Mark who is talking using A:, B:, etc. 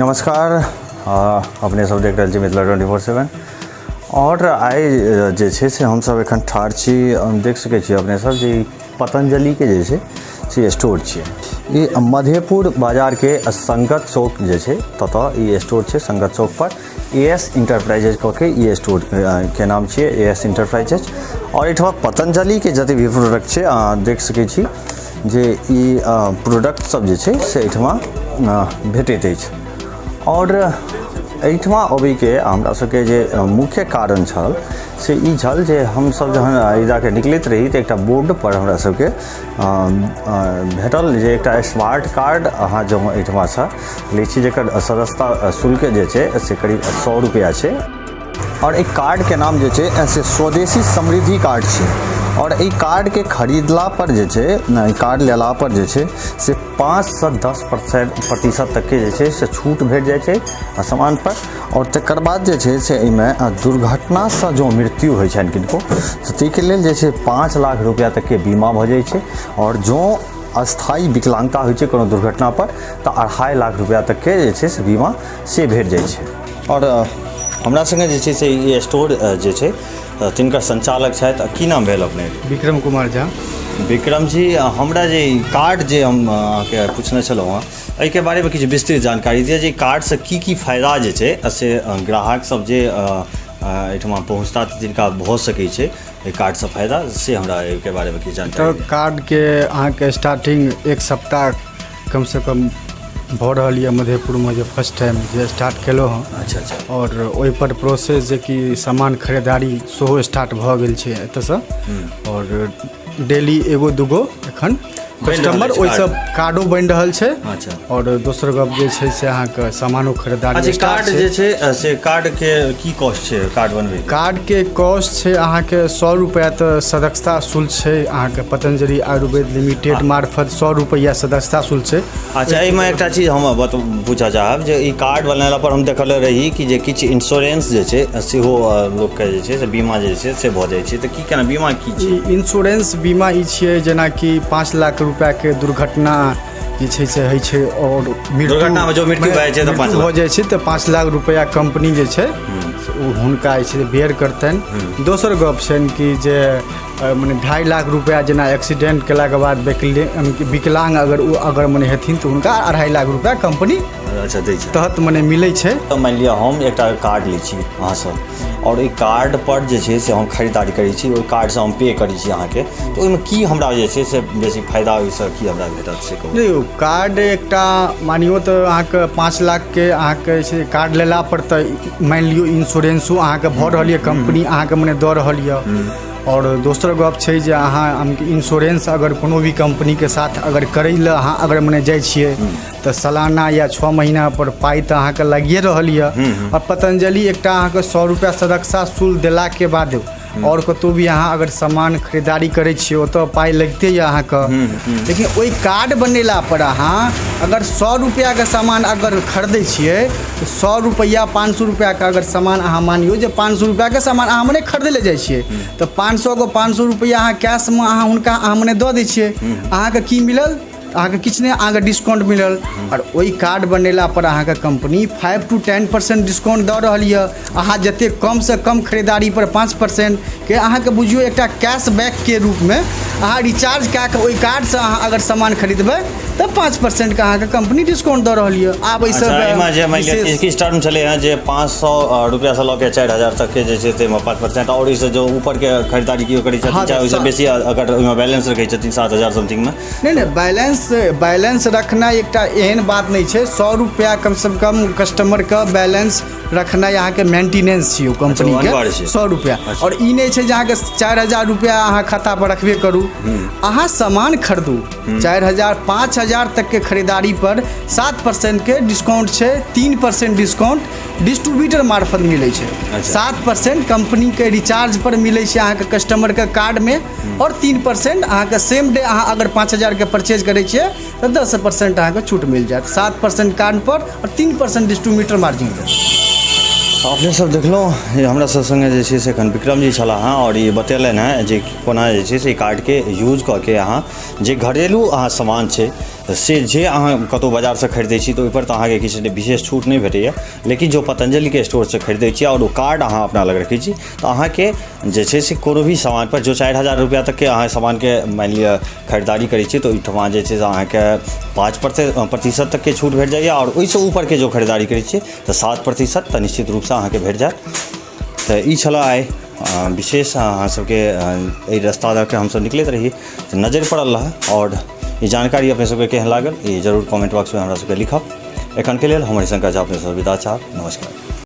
A: नमस्कार, अपने सब देख रहल छी मिथिला 24/7 और आइ जे छै से हम सब एखन ठाढ़ छी। देख सकै छी अपने सब जे पतंजलि के जे छै से स्टोर छियै। ई मधेपुर बाजार के संगत चौक जे छै ततऽ ई स्टोर छै। संगत चौक पर एएस इंटरप्राइजेज कऽ के ई स्टोर के नाम छियै, एएस इंटरप्राइजेज। और एहिठमा पतंजलि के जते भी प्रोडक्ट छै देख सकै छी जे ई प्रोडक्ट सब जे छै से एहिठमा भेटैत अछि। और एहिठमा अबैके हमरा सबके जे मुख्य कारण छल से ई छल जे हमसब जहन इधरके निकलैत रही तऽ एकटा बोर्ड पर हमरा सबके भेटल जे एकटा स्मार्ट कार्ड अहाँ जो एहिठमासँ लै छी जकर सदस्यता शुल्क जे छै से करीब 100 रुपया छै। और एक कार्ड के नाम जे छै से स्वदेशी समृद्धि कार्ड छै। और ई कार्ड के खरीदला पर जे छै, कार्ड लेला पर जे छै से 5 से 10% तक के जे छै से छूट भेट जाइ छै सामान पर। और तकर बाद जे छै से एहिमे दुर्घटनासँ जो मृत्यु होइ छनि किनको तऽ ताहिके लेल जे छै 5 लाख रुपया तक के बीमा भऽ जाइ छै। और जो अस्थायी विकलांगता होइ छै कोनो दुर्घटना पर तऽ 2.5 लाख रुपया तक के जे छै से बीमा से भेट जाइ छै। और हमरा संगे जे छै से ई स्टोर जे छै तिनकर संचालक छथि। की नाम भेल अपने?
B: विक्रम कुमार झा।
A: विक्रम जी, हमरा जे कार्ड जे हम अहाँके पूछने छलहुँ हँ एहिके बारेमे किछु विस्तृत जानकारी दिअ जे कार्डसँ की फायदा जे छै से ग्राहक सब जे एहिठमा पहुँचता जिनका भऽ सकै छै एहि कार्डसँ फायदा से हमरा एहिके बारेमे किछु जानकारी।
B: तऽ कार्डके अहाँके स्टार्टिंग एक सप्ताह कमसँ कम भऽ रहल यऽ मधेपुरमे जे फर्स्ट टाइम जे स्टार्ट केलहुँ हँ।
A: अच्छा।
B: और ओहिपर प्रोसेस जे कि सामान खरीदारी सेहो स्टार्ट भऽ गेल छै एतऽसँ। और डेली एगो दूगो एखन कस्टमर ओहिसँ कार्डो बनि रहल छै।
A: अच्छा।
B: और दोसर गप जे छै से अहाँके सामानो खरीदारी
A: कार्ड जे छै से कार्ड के की कॉस्ट छै कार्ड बनबै?
B: कार्ड के कॉस्ट छै अहाँके 100 रुपया तऽ सदस्यता शुल्क छै अहाँके पतंजलि आयुर्वेद लिमिटेड मार्फत 100 रुपया सदस्यता शुल्क छै।
A: अच्छा, एहिमे एकटा चीज हम पूछऽ चाहब जे ई कार्ड बनेला पर हम देखले रही कि जे किछु इंश्योरेंस जे छै सेहो लोकके जे छै से बीमा जे छै से भऽ जाइ छै तऽ की केना बीमा की छै?
B: इंश्योरेंस बीमा ई छियै जेनाकि 5 लाख रुपया के दुर्घटना जे छै से होइ छै और
A: दुर्घटनामे जो मृत्यु भऽ जाइ छै तऽ 5 लाख
B: भऽ जाइ छै तऽ 5 लाख रुपया कंपनी जे छै ओ हुनका जे छै बेयर करतनि। दोसर गप छनि कि जे मने 2.5 लाख रुपया जेना एक्सीडेंट केलाके बाद विकलांग अगर मने हेथिन तऽ हुनका 2.5 लाख रुपया कंपनी
A: अच्छा दै छै
B: तहत मने मिलै छै।
A: तऽ मानि लिअ हम एकटा कार्ड लै छी अहाँसँ और ओहि कार्ड पर जे छै से हम खरीदारी करै छी, ओहि कार्डसँ हम पे करै छी अहाँके, तऽ ओहिमे की हमरा जे छै से बेसी फायदा ओहिसँ की हमरा भेटत से कहू?
B: नहि, कार्ड एकटा मानियो तऽ अहाँके 5 लाख के अहाँके छै कार्ड लेला पर तऽ मानि लियौ इंश्योरेंसो अहाँके भऽ रहल यऽ, कंपनी अहाँके मने दऽ रहल यऽ। और दोसर गप छै जे अहाँ इंश्योरेंस अगर कोनो भी कंपनीके साथ अगर करै लए अहाँ अगर मने जाइ छियै तऽ सालाना या 6 महीना पर पाइ तऽ अहाँके लागिए रहल यऽ। और पतंजलि एकटा अहाँके 100 रुपया सदस्यता शुल्क देलाके बाद और कतौ भी अहाँ अगर सामान खरीदारी करै छियै ओतऽ पाइ लगिते यऽ अहाँके। लेकिन ओहि कार्ड बनेला पर अहाँ अगर 100 रुपया के सामान अगर खरीदै छियै तऽ 100 रुपया 500 रुपया के अगर सामान अहाँ मानियौ जे 500 रुपया के सामान अहाँ मने खरीदै लए जाइ छियै तऽ 500 रुपया अहाँ कैशमे अहाँ हुनका अहाँ मने दऽ दै छियै, अहाँके की मिलल? अहाँके किछु नहि, अहाँके डिस्काउंट मिलल। और ओहि कार्ड बनेला पर अहाँके कंपनी 5 to 10% डिस्काउंट दऽ रहल यऽ। अहाँ जतेक कमसँ कम खरीदारी पर 5% के अहाँके बुझियौ एकटा कैशबैक के रूपमे अहाँ रिचार्ज कए कऽ ओहि कार्डसँ अहाँ अगर सामान खरीदबै तऽ 5% के अहाँके कंपनी डिस्काउंट दऽ रहल यऽ। आब एहिसँ
A: किछु टर्म छलै हँ जे 500 रुपयासँ लऽ के 4000 तक के जे छै ताहिमे 5% और ओहिसँ जो ऊपर के खरीदारी केओ करै छथिन चाहे ओहिसँ बेसी अगर ओहिमे बैलेंस रखै छथिन 7000 समथिंगमे।
B: नहीं, बैलेंस रखनाइ एकटा एहन बात नहीं छै। 100 रुपया कम से कम कस्टमर का बैलेंस रखनाइ अहाँके मेंटेनेंस छियै कंपनी के 100 रुपया। और ई नहीं छै जे अहाँके 4000 रुपया अहाँ खाता पर रखबे करू, अहाँ सामान खरीदू 4000 5000 तक के खरीदारी पर 7% के डिस्काउंट छै, 3% डिस्काउंट डिस्ट्रीब्यूटर मार्फत मिलै छै, 7% कंपनी के रिचार्ज पर मिलै छै अहाँके कस्टमर के कार्ड में, और 3% अहाँके सेम डे अहाँ अगर 5000 के परचेज करै छियै तऽ 10% अहाँके छूट मिल जाएत, 7% कार्ड पर और 3% डिस्ट्रीब्यूटर मार्जिन पर।
A: अपने सब देखलहुँ हमरा सब संगे जे छै से एखन विक्रम जी छलाह हँ और ये बतेलनि हैं जे कोना जे छै से कार्ड के यूज कऽ के अहाँ जे घरेलू अहाँ सामान छै से जे अहाँ कतौ बाजार से खरीदै छी तऽ ओहिपर तऽ अहाँके किछु विशेष छूट नहि भेटैए, लेकिन जो पतंजलि के स्टोर से खरीदै छी और ओ कार्ड अहाँ अपना लग रखै छी तऽ अहाँके जे छै से कोनो भी सामान पर जो 4000 रुपया तक के अहाँ सामान के मानि लिअ खरीदारी करै छी तऽ ओहिठमा जे छै से अहाँके 5% तक के छूट भेट जाइए और ओहिसँ ऊपर के जो खरीदारी करै छियै तऽ 7% तऽ निश्चित रूपसँ अहाँके भेट जायत। तऽ ई छल आइ विशेष अहाँ सबके एहि रास्ता दऽ के हमसब निकलैत रही तऽ नजरि पड़ल रहै और ई जानकारी अपने सबके केहन लागल ई जरूर कमेंट बॉक्स में हमरा सबके लिखब। एखन के लेल हमर शंकर झा अपने सब विदा चाहब। नमस्कार।